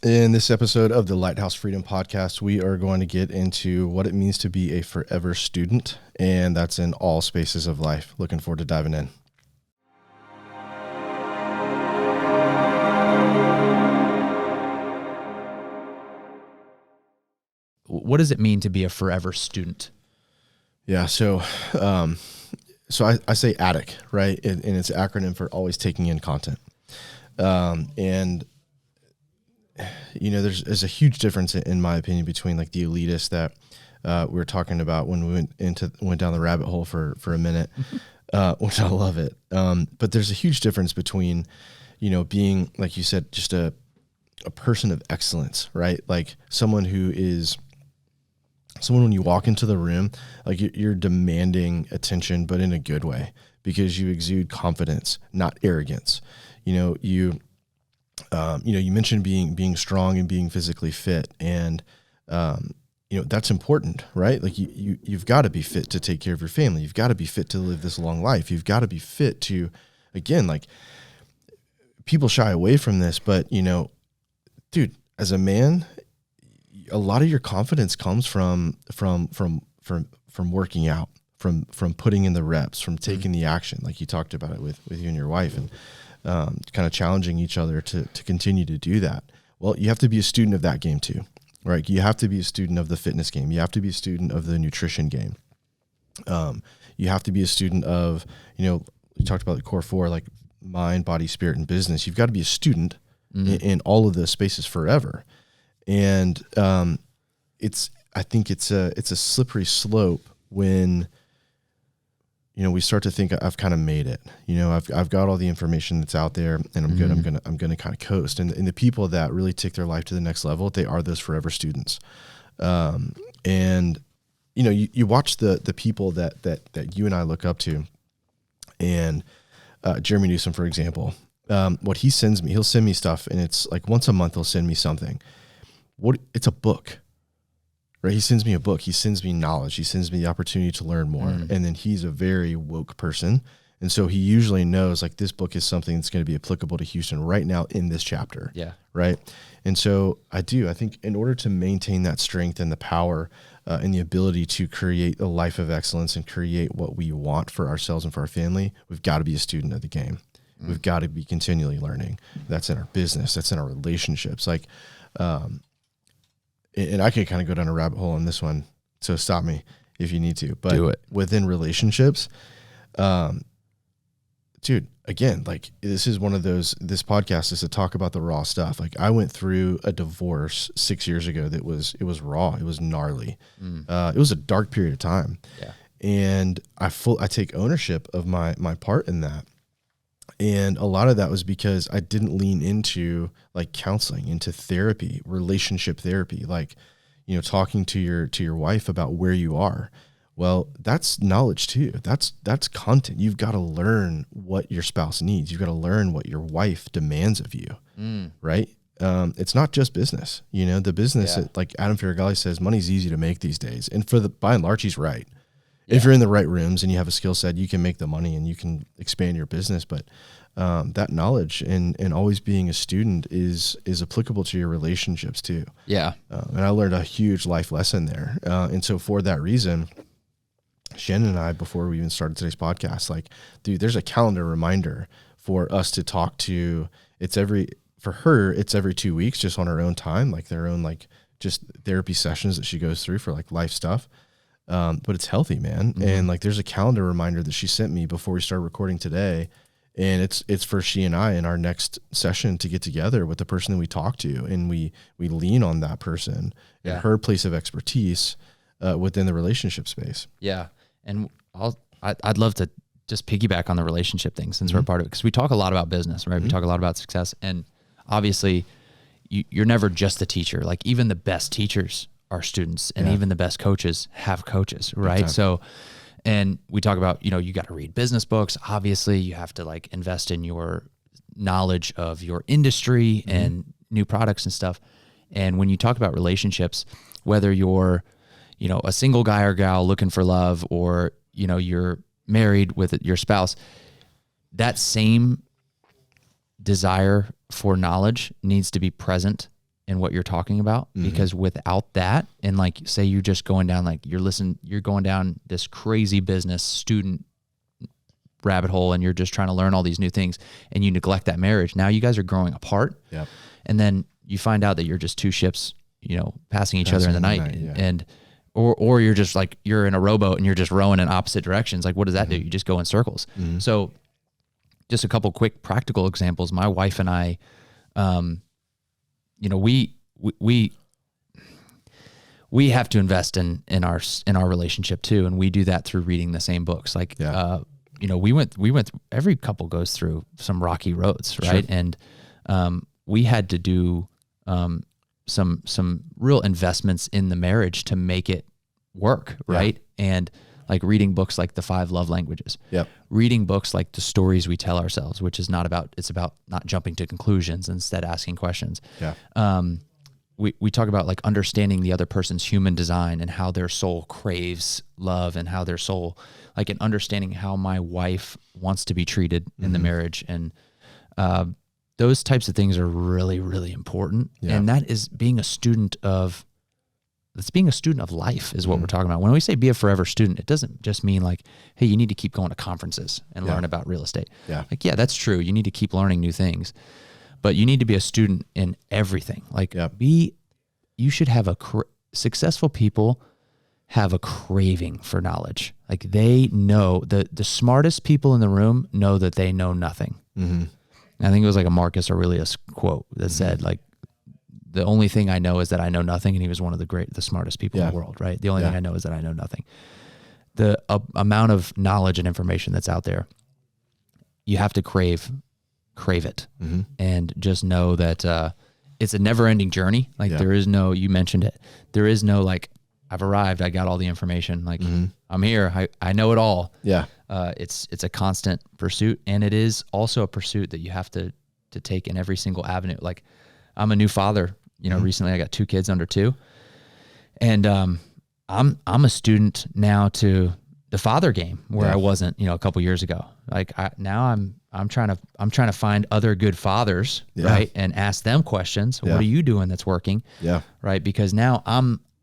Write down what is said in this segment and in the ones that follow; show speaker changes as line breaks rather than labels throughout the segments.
In this episode of the Lighthouse Freedom Podcast, we are going to get into what it means to be a forever student, and that's in all spaces of life. Looking forward to diving in.
What does it mean to be a forever student?
Yeah, so I say ATTIC, right? And it's an acronym for always taking in content. And you know, there's a huge difference in my opinion between like the elitists that we were talking about when we went down the rabbit hole for a minute, which I love it. But there's a huge difference between, you know, being, like you said, just a person of excellence, right? Like someone when you walk into the room, like you're demanding attention, but in a good way, because you exude confidence, not arrogance. You mentioned being strong and being physically fit, and that's important, right? Like you've got to be fit to take care of your family. You've got to be fit to live this long life. You've got to be fit to, again, like people shy away from this, but dude, as a man, a lot of your confidence comes from working out, from putting in the reps, from taking the action, like you talked about it with you and your wife, and kind of challenging each other to continue to do that. Well, you have to be a student of that game too, right? You have to be a student of the fitness game. You have to be a student of the nutrition game. You have to be a student of, you talked about the core four, like mind, body, spirit, and business. You've got to be a student in all of those spaces forever. And I think it's a slippery slope when we start to think I've kind of made it. I've got all the information that's out there, and I'm good. I'm gonna kind of coast. And the people that really take their life to the next level, they are those forever students. And you watch the people that you and I look up to, and Jeremy Newsom, for example. What he sends me, he'll send me stuff, and it's like once a month he'll send me something. It's a book, right? He sends me a book. He sends me knowledge. He sends me the opportunity to learn more. And then he's a very woke person. And so he usually knows like this book is something that's going to be applicable to Houston right now in this chapter. Yeah. Right. And so I think in order to maintain that strength and the power and the ability to create a life of excellence and create what we want for ourselves and for our family, we've got to be a student of the game. We've got to be continually learning. That's in our business. That's in our relationships. Like, and I could kind of go down a rabbit hole on this one, so stop me if you need to. But do it. Within relationships, dude, again, like this is one of those, this podcast is to talk about the raw stuff. Like I went through a divorce 6 years ago it was raw. It was gnarly. It was a dark period of time. Yeah. And I take ownership of my part in that. And a lot of that was because I didn't lean into like counseling, into therapy, relationship therapy, like, talking to your wife about where you are. Well, that's knowledge too. That's content. You've got to learn what your spouse needs. You've got to learn what your wife demands of you. Right. It's not just business, the business, like Adam Faragalli says, money's easy to make these days. And by and large, he's right. Yeah. If you're in the right rooms and you have a skill set, you can make the money and you can expand your business. But that knowledge and always being a student is applicable to your relationships too. Yeah. And I learned a huge life lesson there. And so for that reason, Shannon and I, before we even started today's podcast, like, dude, there's a calendar reminder for us to talk to. For her, it's every 2 weeks, just on her own time, like their own, like just therapy sessions that she goes through for like life stuff. But it's healthy, man. And like, there's a calendar reminder that she sent me before we started recording today. And it's for she and I in our next session to get together with the person that we talk to. And we lean on that person and her place of expertise, within the relationship space.
Yeah. And I'd love to just piggyback on the relationship thing since we're a part of it. 'Cause we talk a lot about business, right? We talk a lot about success, and obviously you're never just the teacher. Like even the best teachers are students, and even the best coaches have coaches, right? Okay. So, and we talk about, you got to read business books. Obviously you have to like invest in your knowledge of your industry and new products and stuff. And when you talk about relationships, whether you're, a single guy or gal looking for love, or, you're married with your spouse, that same desire for knowledge needs to be present in what you're talking about, because without that, and like say you're just going down, like you're going down this crazy business student rabbit hole and you're just trying to learn all these new things and you neglect that marriage. Now you guys are growing apart.
Yep.
And then you find out that you're just two ships, passing each other in the night.
Yeah.
And, or you're just like, you're in a rowboat and you're just rowing in opposite directions. Like, what does that do? You just go in circles. So just a couple quick practical examples. My wife and I, we have to invest in our relationship too. And we do that through reading the same books. Like, we went, every couple goes through some rocky roads, right? Sure. And, we had to do, some real investments in the marriage to make it work. Right. And like reading books like The 5 Love Languages, reading books like The Stories We Tell Ourselves, which is it's about not jumping to conclusions, instead asking questions. We talk about like understanding the other person's human design and how their soul craves love and how their soul, like, and understanding how my wife wants to be treated in the marriage. And, those types of things are really, really important. And that is being a student of life is what we're talking about. When we say be a forever student, it doesn't just mean like, hey, you need to keep going to conferences and learn about real estate. Like, that's true. You need to keep learning new things, but you need to be a student in everything. Like you should have successful people have a craving for knowledge. Like they know the smartest people in the room know that they know nothing. I think it was like a Marcus Aurelius quote that said, like, the only thing I know is that I know nothing. And he was one of the smartest people in the world, right? The only thing I know is that I know nothing. The amount of knowledge and information that's out there, you have to crave it, and just know that it's a never ending journey. Like there is no, you mentioned it, there is no like, I've arrived, I got all the information. Like I'm here, I know it all. It's a constant pursuit, and it is also a pursuit that you have to take in every single avenue. Like I'm a new father, recently I got 2 kids under 2, and I'm a student now to the father game where I wasn't, a couple years ago. Like now I'm trying to find other good fathers, right? And ask them questions. What are you doing that's working? Right? Because now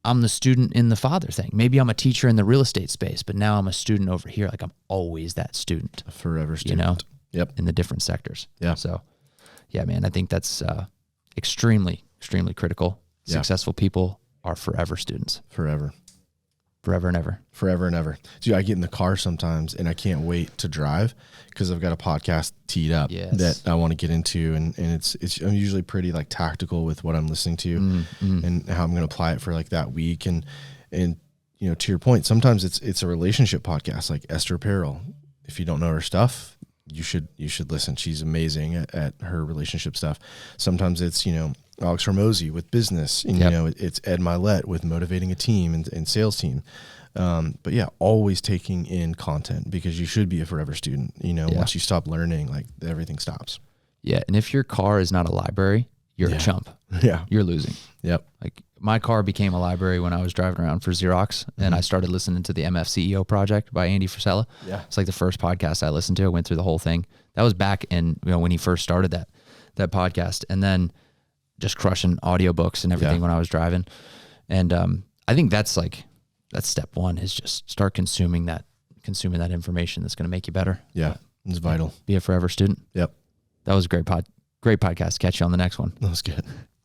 I'm the student in the father thing. Maybe I'm a teacher in the real estate space, but now I'm a student over here. Like I'm always that student.
A forever student.
In the different sectors. So man, I think that's extremely, extremely critical. Successful people are forever students. Forever and ever.
Forever and ever. Dude, I get in the car sometimes and I can't wait to drive because I've got a podcast teed up that I want to get into, and I'm usually pretty like tactical with what I'm listening to and how I'm going to apply it for like that week. And to your point, sometimes it's a relationship podcast like Esther Perel. If you don't know her stuff, you should listen. She's amazing at her relationship stuff. Sometimes it's, Alex Hormozy with business, and it's Ed Milet with motivating a team and sales team. But always taking in content, because you should be a forever student. Once you stop learning, like everything stops.
And if your car is not a library, you're a chump. You're losing. Like my car became a library when I was driving around for Xerox, and I started listening to the MF CEO Project by Andy Frisella. It's like the first podcast I listened to. I went through the whole thing. That was back in, when he first started that podcast, and then just crushing audiobooks and everything when I was driving. And I think that's step one, is just start consuming that information that's going to make you better.
It's vital.
Be a forever student.
That
was a great podcast. Catch you on the next one.
That was good.